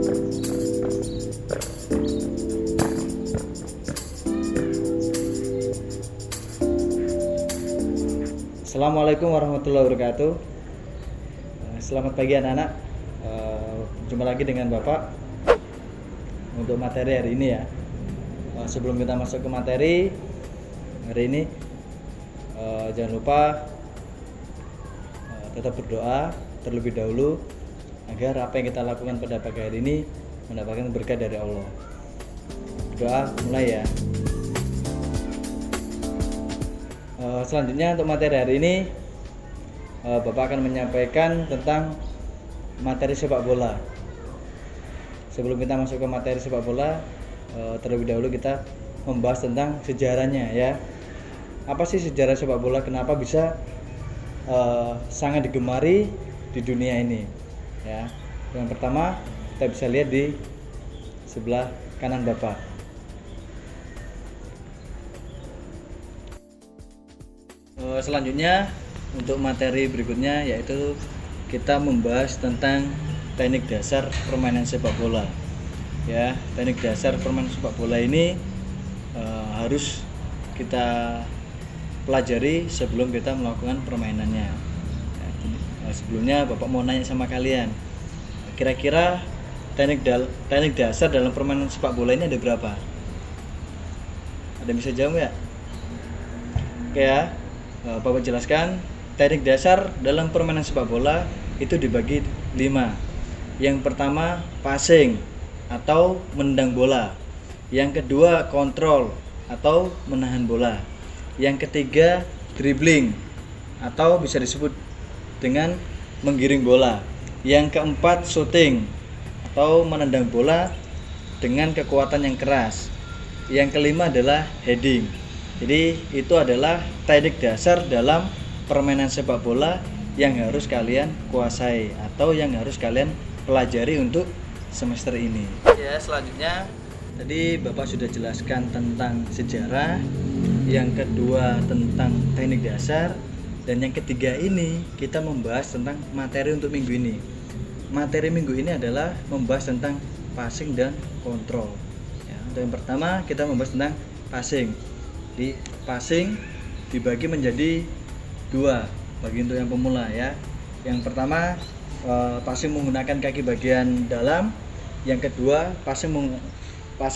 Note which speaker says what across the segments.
Speaker 1: Assalamualaikum warahmatullahi wabarakatuh. Selamat pagi anak-anak. Jumpa lagi dengan Bapak untuk materi hari ini ya. Sebelum kita masuk ke materi hari ini, jangan lupa tetap berdoa terlebih dahulu agar apa yang kita lakukan pada pagi hari ini mendapatkan berkah dari Allah. Doa mulai ya. Selanjutnya untuk materi hari ini, Bapak akan menyampaikan tentang materi sepak bola. Sebelum kita masuk ke materi sepak bola, terlebih dahulu kita membahas tentang sejarahnya ya. Apa sih sejarah sepak bola? Kenapa bisa sangat digemari di dunia ini? Ya. Yang pertama kita bisa lihat di sebelah kanan Bapak. Selanjutnya untuk materi berikutnya yaitu kita membahas tentang teknik dasar permainan sepak bola. Ya, teknik dasar permainan sepak bola ini harus kita pelajari sebelum kita melakukan permainannya. Sebelumnya Bapak mau nanya sama kalian, kira-kira teknik dasar dalam permainan sepak bola ini ada berapa? Ada yang bisa jawab ya? Oke ya. Bapak jelaskan, teknik dasar dalam permainan sepak bola itu dibagi 5. Yang pertama passing atau menendang bola. Yang kedua kontrol atau menahan bola. Yang ketiga dribbling atau bisa disebut dengan menggiring bola. Yang keempat shooting atau menendang bola dengan kekuatan yang keras. Yang kelima adalah heading. Jadi itu adalah teknik dasar dalam permainan sepak bola yang harus kalian kuasai atau yang harus kalian pelajari untuk semester ini. Ya, selanjutnya tadi Bapak sudah jelaskan tentang sejarah, yang kedua tentang teknik dasar, dan yang ketiga ini kita membahas tentang materi untuk minggu ini. Materi minggu ini adalah membahas tentang passing dan kontrol. Ya, untuk yang pertama kita membahas tentang passing. Di passing dibagi menjadi 2 bagi untuk yang pemula ya. Yang pertama passing menggunakan kaki bagian dalam, yang kedua passing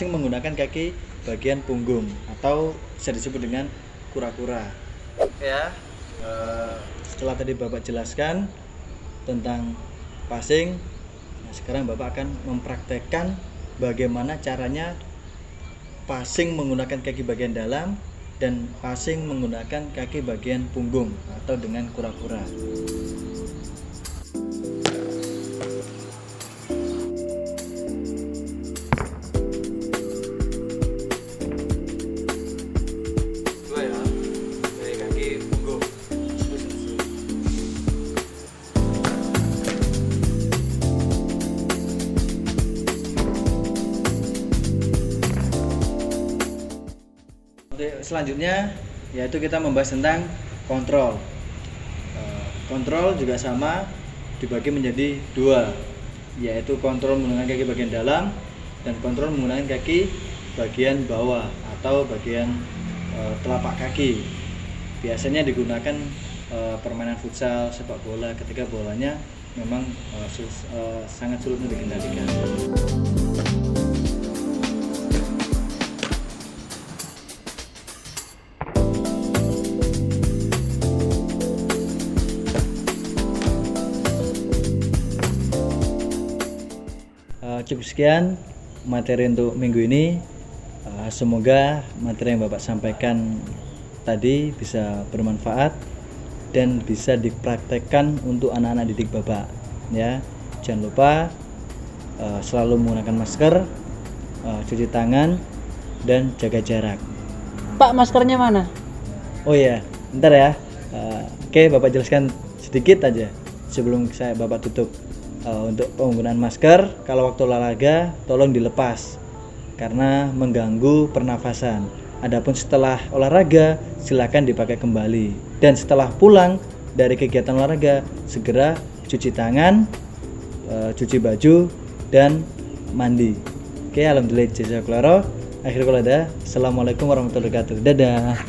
Speaker 1: menggunakan kaki bagian punggung atau bisa disebut dengan kura-kura. Ya, setelah tadi Bapak jelaskan tentang passing, nah sekarang Bapak akan mempraktekkan bagaimana caranya passing menggunakan kaki bagian dalam dan passing menggunakan kaki bagian punggung atau dengan kura-kura. Dua ya, dari kaki punggung. Selanjutnya yaitu kita membahas tentang kontrol. Kontrol juga sama dibagi menjadi 2, yaitu kontrol menggunakan kaki bagian dalam dan kontrol menggunakan kaki bagian bawah atau bagian telapak kaki. Biasanya digunakan permainan futsal, sepak bola ketika bolanya memang sangat sulit untuk dikendalikan. Cukup sekian materi untuk minggu ini. Semoga materi yang Bapak sampaikan tadi bisa bermanfaat dan bisa dipraktekkan untuk anak-anak didik Bapak ya. Jangan lupa selalu menggunakan masker, cuci tangan, dan jaga jarak.
Speaker 2: Pak, maskernya mana?
Speaker 1: Oh iya, bentar ya. Oke, Bapak jelaskan sedikit aja sebelum Bapak tutup. Untuk penggunaan masker kalau waktu olahraga tolong dilepas karena mengganggu pernafasan. Adapun setelah olahraga silakan dipakai kembali, dan setelah pulang dari kegiatan olahraga segera cuci tangan, cuci baju, dan mandi. Oke, alhamdulillah jasa klaro. Akhir kala ada. Assalamualaikum warahmatullahi wabarakatuh. Dadah.